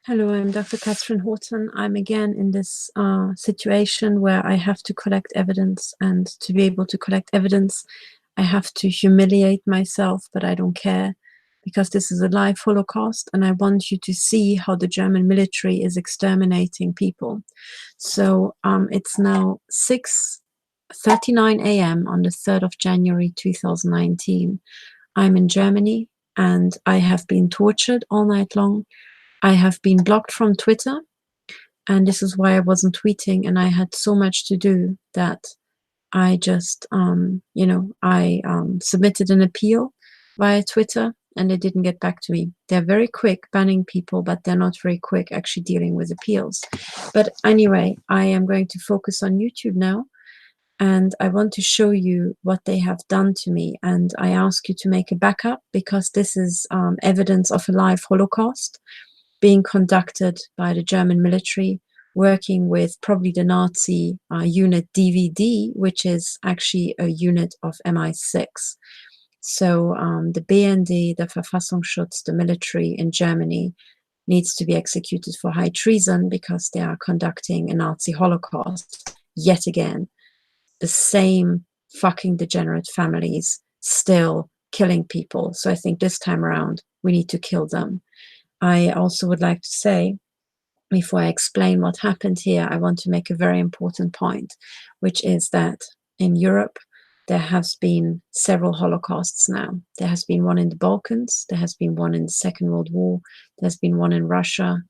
Hello, I'm Dr. Katherine Horton. I'm again in this situation where I have to collect evidence, and to be able to collect evidence, I have to humiliate myself, but I don't care because this is a live Holocaust and I want you to see how the German military is exterminating people. So it's now 6:39 a.m. on the 3rd of January 2019. I'm in Germany and I have been tortured all night long. I have been blocked from Twitter, and this is why I wasn't tweeting, and I had so much to do that I just, submitted an appeal via Twitter, and they didn't get back to me. They're very quick banning people, but they're not very quick actually dealing with appeals. But anyway, I am going to focus on YouTube now, and I want to show you what they have done to me. And I ask you to make a backup because this is evidence of a live Holocaust being conducted by the German military, working with probably the Nazi unit DVD, which is actually a unit of MI6. So the BND, the Verfassungsschutz, the military in Germany, needs to be executed for high treason because they are conducting a Nazi Holocaust yet again. The same fucking degenerate families still killing people. So I think this time around, we need to kill them. I also would like to say, before I explain what happened here, I want to make a very important point, which is that in Europe, there has been several Holocausts now. There has been one in the Balkans, there has been one in the Second World War, there's been one in Russia,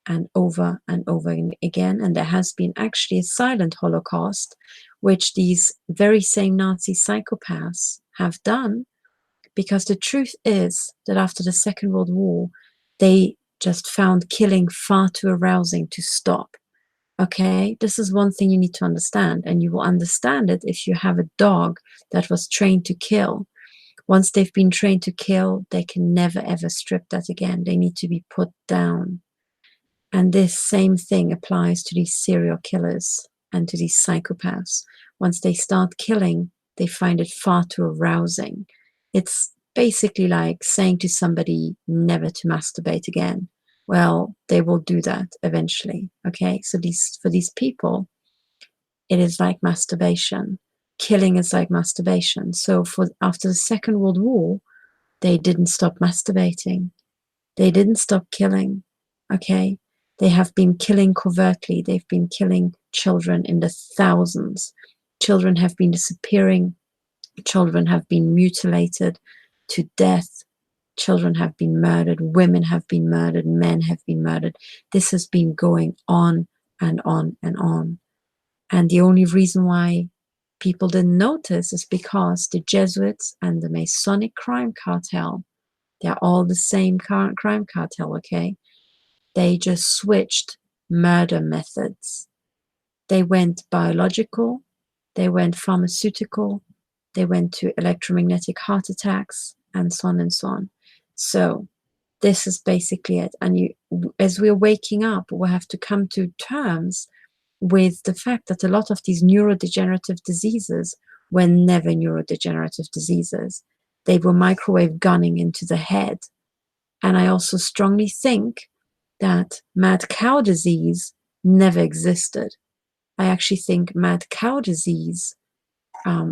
and over again. And there has been actually a silent Holocaust, which these very same Nazi psychopaths have done, because the truth is that after the Second World War, they just found killing far too arousing to stop. Okay, this is one thing you need to understand, and you will understand it if you have a dog that was trained to kill. Once they've been trained to kill, they can never ever strip that again. They need to be put down. And this same thing applies to these serial killers and to these psychopaths. Once they start killing, they find it far too arousing. It's basically like saying to somebody never to masturbate again. Well, they will do that eventually. Okay, so for these people, it is like masturbation. Killing is like masturbation. So after the Second World War, they didn't stop masturbating. They didn't stop killing. Okay, they have been killing covertly. They've been killing children in the thousands. Children have been disappearing. Children have been mutilated to death. Children have been murdered. Women have been murdered. Men have been murdered. This has been going on and on and on. And the only reason why people didn't notice is because the Jesuits and the Masonic crime cartel, they're all the same crime cartel, okay? They just switched murder methods. They went biological, they went pharmaceutical, they went to electromagnetic heart attacks, and so on and so on. So this is basically it. And as we're waking up, we have to come to terms with the fact that a lot of these neurodegenerative diseases were never neurodegenerative diseases. They were microwave gunning into the head. And I also strongly think that mad cow disease never existed. I actually think mad cow disease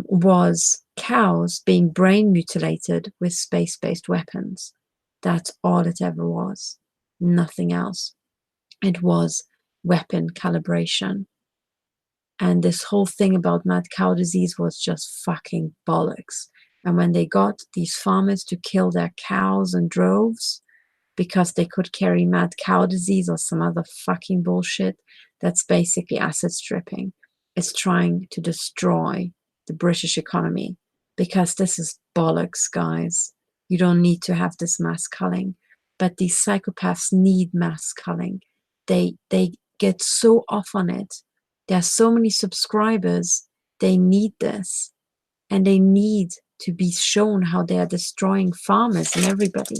was cows being brain mutilated with space-based weapons. That's all it ever was. Nothing else. It was weapon calibration. And this whole thing about mad cow disease was just fucking bollocks. And when they got these farmers to kill their cows in droves because they could carry mad cow disease or some other fucking bullshit, that's basically asset stripping. It's trying to destroy the British economy, because this is bollocks, guys. You don't need to have this mass culling, but these psychopaths need mass culling. They get so off on it. There are so many subscribers. They need this, and they need to be shown how they are destroying farmers and everybody.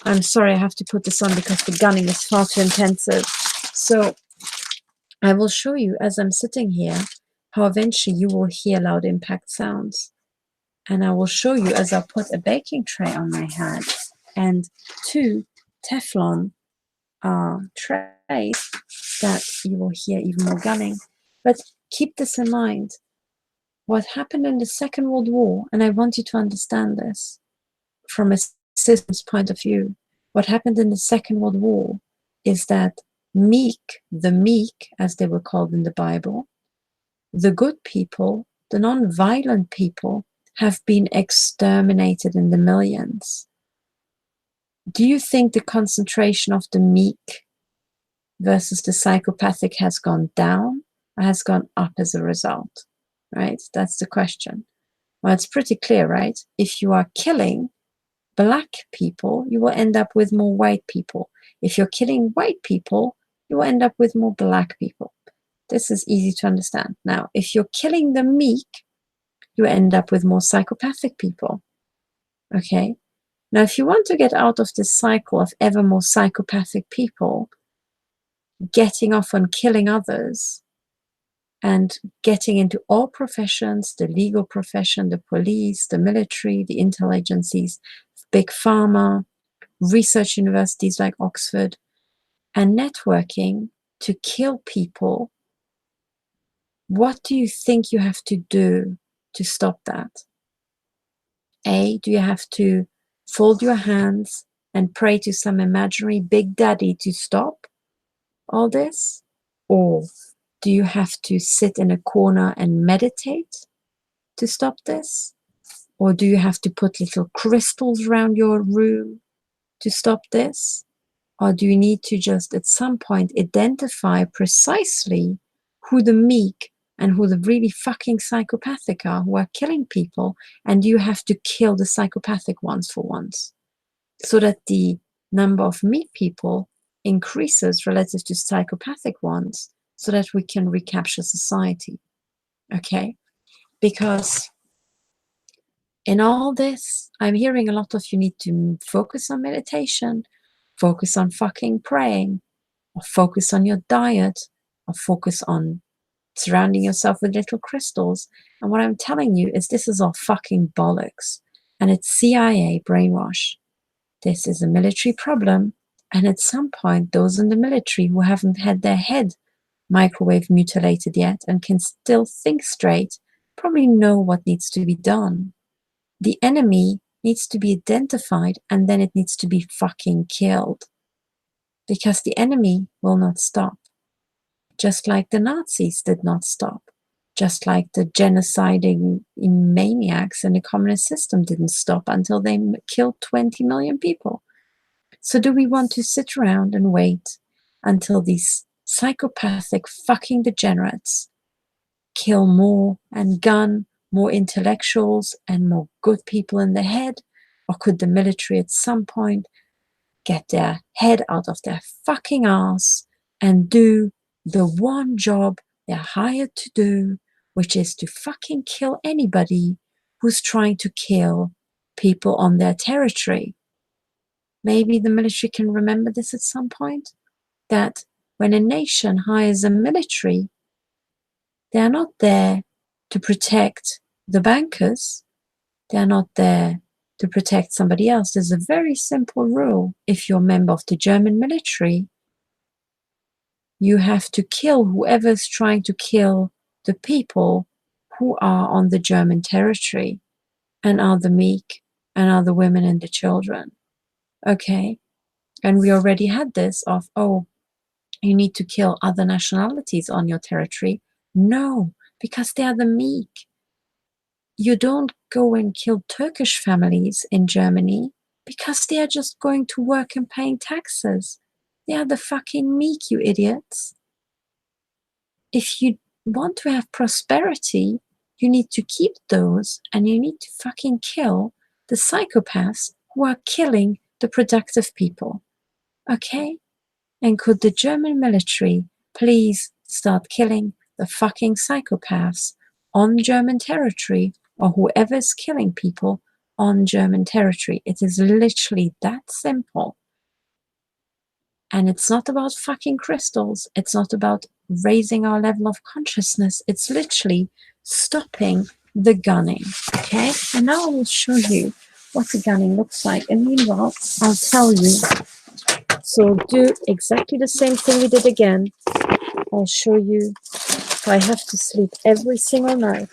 I'm sorry, I have to put this on because the gunning is far too intensive. So I will show you as I'm sitting here how eventually you will hear loud impact sounds. And I will show you as I put a baking tray on my head and 2 Teflon trace, that you will hear even more gunning. But keep this in mind. What happened in the Second World War, and I want you to understand this from a systems point of view, what happened in the Second World War is that the meek, as they were called in the Bible, the good people, the non-violent people, have been exterminated in the millions. Do you think the concentration of the meek versus the psychopathic has gone down or has gone up as a result? Right? That's the question. Well, it's pretty clear, right? If you are killing black people, you will end up with more white people. If you're killing white people, you will end up with more black people. This is easy to understand. Now, if you're killing the meek, you end up with more psychopathic people. Okay? Now, if you want to get out of this cycle of ever more psychopathic people getting off on killing others and getting into all professions, the legal profession, the police, the military, the intelligence agencies, big pharma, research universities like Oxford, and networking to kill people, what do you think you have to do to stop that? A, do you have to fold your hands and pray to some imaginary big daddy to stop all this? Or do you have to sit in a corner and meditate to stop this? Or do you have to put little crystals around your room to stop this? Or do you need to just at some point identify precisely who the meek and who the really fucking psychopathic are, who are killing people, and you have to kill the psychopathic ones for once, so that the number of meek people increases relative to psychopathic ones, so that we can recapture society. Okay? Because in all this, I'm hearing a lot of you need to focus on meditation, focus on fucking praying, or focus on your diet, or focus on surrounding yourself with little crystals. And what I'm telling you is this is all fucking bollocks. And it's CIA brainwash. This is a military problem. And at some point, those in the military who haven't had their head microwave mutilated yet and can still think straight probably know what needs to be done. The enemy needs to be identified, and then it needs to be fucking killed. Because the enemy will not stop. Just like the Nazis did not stop. Just like the genociding maniacs in the communist system didn't stop until they killed 20 million people. So do we want to sit around and wait until these psychopathic fucking degenerates kill more and gun more intellectuals and more good people in the head? Or could the military at some point get their head out of their fucking ass and do the one job they're hired to do, which is to fucking kill anybody who's trying to kill people on their territory? Maybe the military can remember this at some point, that when a nation hires a military, they're not there to protect the bankers. They're not there to protect somebody else. There's a very simple rule. If you're a member of the German military, you have to kill whoever's trying to kill the people who are on the German territory and are the meek and are the women and the children. Okay? And we already had this of, oh, you need to kill other nationalities on your territory. No, because they are the meek. You don't go and kill Turkish families in Germany because they are just going to work and paying taxes. They are the fucking meek, you idiots. If you want to have prosperity, you need to keep those, and you need to fucking kill the psychopaths who are killing the productive people. Okay? And could the German military please start killing the fucking psychopaths on German territory, or whoever is killing people on German territory? It is literally that simple. And it's not about fucking crystals. It's not about raising our level of consciousness. It's literally stopping the gunning. Okay? And now I will show you what the gunning looks like. And meanwhile, I'll tell you So do exactly the same thing we did again. I'll show you. I have to sleep every single night.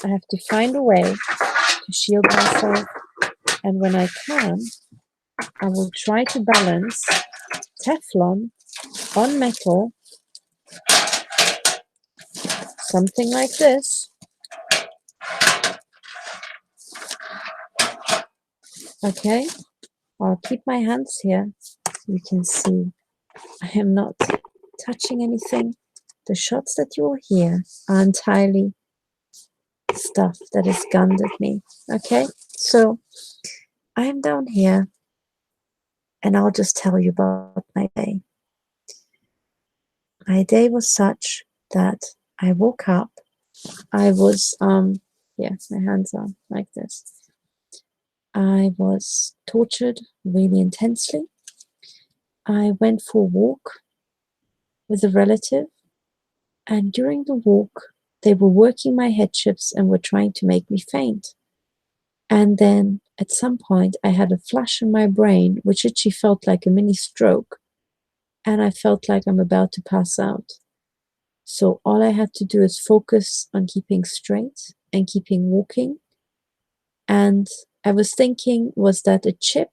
I have to find a way to shield myself. And when I can, I will try to balance Teflon on metal, something like this. Okay, I'll keep my hands here so you can see I am not touching anything. The shots that you will hear are entirely stuff that is gunned at me. Okay, so I'm down here and I'll just tell you about my day. My day was such that I woke up. I was, yeah, my hands are like this. I was tortured really intensely. I went for a walk with a relative, and during the walk, they were working my head shifts and were trying to make me faint. And then at some point, I had a flash in my brain, which actually felt like a mini stroke, and I felt like I'm about to pass out. So all I had to do is focus on keeping straight and keeping walking. And I was thinking, was that a chip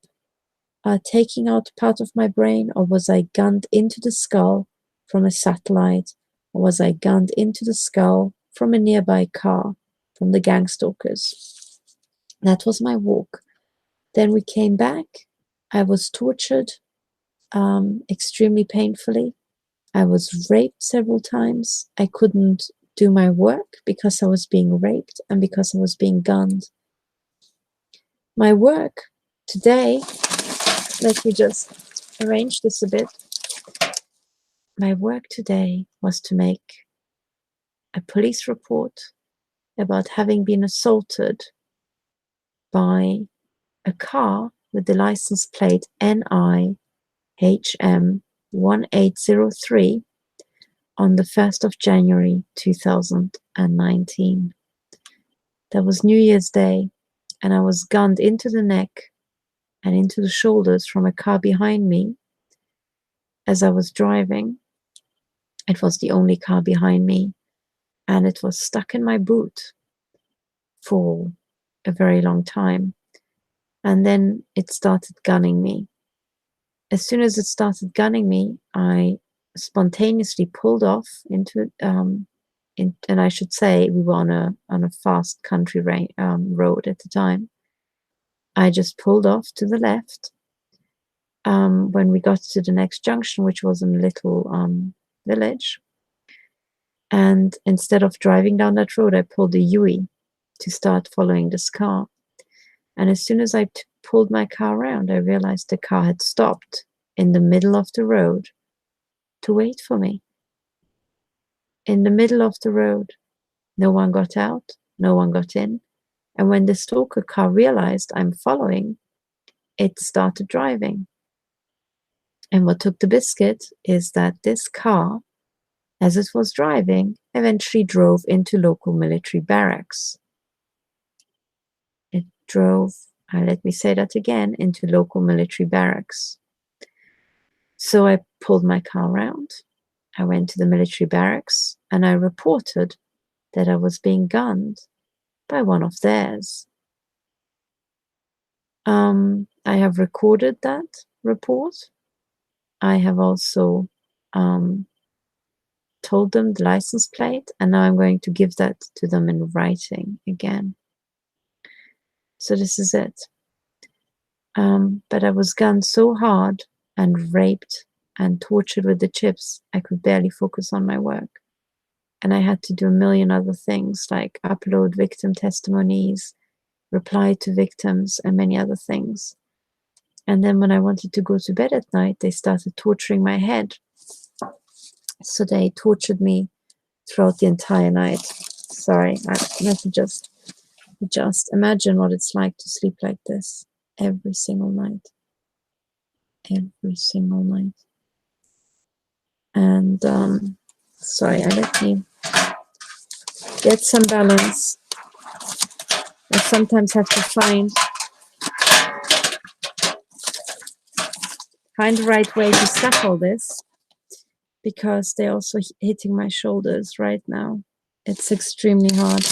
taking out part of my brain, or was I gunned into the skull from a satellite, or was I gunned into the skull from a nearby car, from the gang stalkers? That was my walk. Then we came back. I was tortured extremely painfully. I was raped several times. I couldn't do my work because I was being raped and because I was being gunned. My work today, let me just arrange this a bit. My work today was to make a police report about having been assaulted by a car with the license plate NIHM 1803 on the 1st of January 2019. That was New Year's Day, and I was gunned into the neck and into the shoulders from a car behind me as I was driving. It was the only car behind me, and it was stuck in my boot for a very long time. And then it started gunning me. As soon as it started gunning me, I spontaneously pulled off into and I should say we were on a fast country road at the time. I just pulled off to the left. When we got to the next junction, which was in a little village, and instead of driving down that road, I pulled a U-turn to start following this car. And as soon as I pulled my car around, I realized the car had stopped in the middle of the road to wait for me. In the middle of the road, no one got out, no one got in. And when the stalker car realized I'm following, it started driving. And what took the biscuit is that this car, as it was driving, eventually drove into local military barracks. It drove, let me say that again, into local military barracks. So I pulled my car around. I went to the military barracks and I reported that I was being gunned by one of theirs. I have recorded that report. I have also told them the license plate, and now I'm going to give that to them in writing again. So this is it. But I was gunned so hard and raped and tortured with the chips, I could barely focus on my work. And I had to do a million other things like upload victim testimonies, reply to victims, and many other things. And then when I wanted to go to bed at night, they started torturing my head. So they tortured me throughout the entire night. Sorry, let me just imagine what it's like to sleep like this every single night. Every single night. And sorry, let me get some balance. I sometimes have to find find the right way to settle this, because they're also hitting my shoulders right now. It's extremely hard.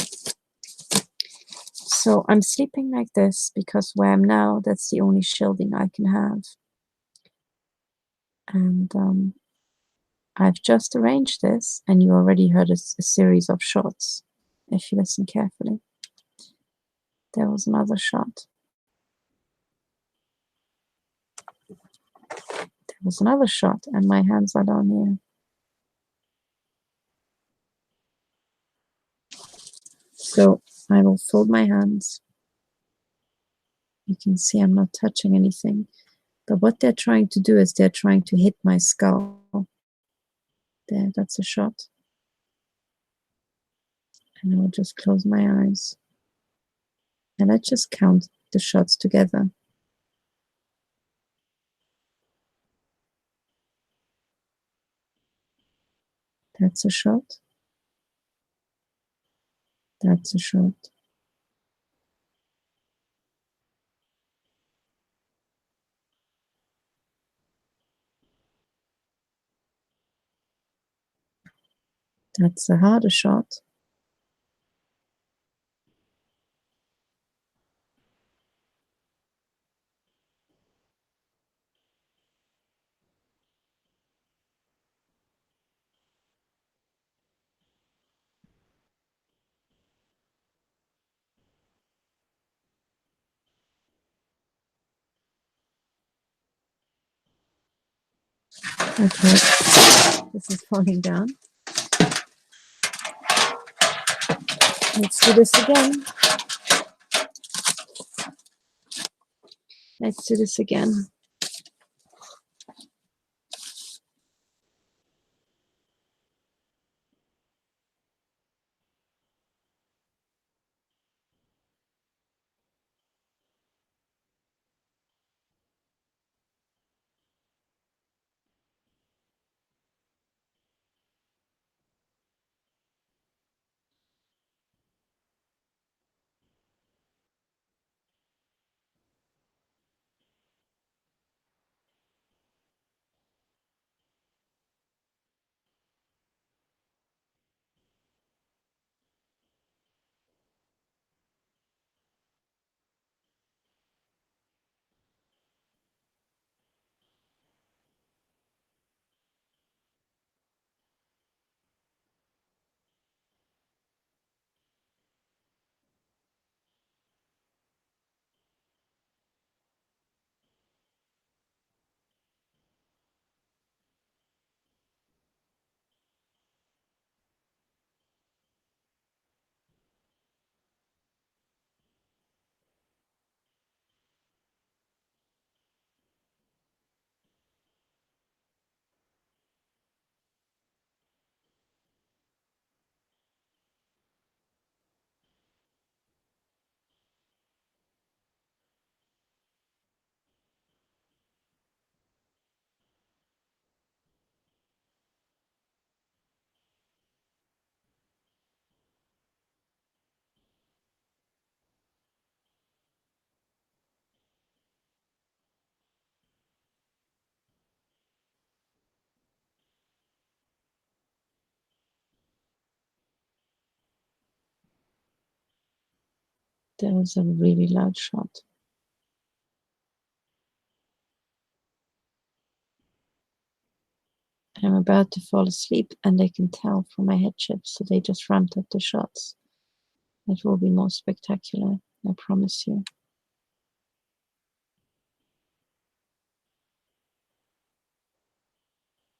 So I'm sleeping like this because where I'm now, that's the only shielding I can have. And I've just arranged this, and you already heard a series of shots, if you listen carefully. There was another shot. There was another shot, and my hands are down here. So I will fold my hands. You can see I'm not touching anything. But what they're trying to do is they're trying to hit my skull. There, that's a shot. And I'll just close my eyes. And let's just count the shots together. That's a shot. That's a shot. That's a harder shot. Okay, this is falling down. Let's do this again. Let's do this again. That was a really loud shot. I'm about to fall asleep, and they can tell from my head chips, so they just ramped up the shots. It will be more spectacular, I promise you.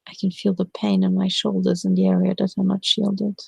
I can feel the pain in my shoulders in the area that are not shielded.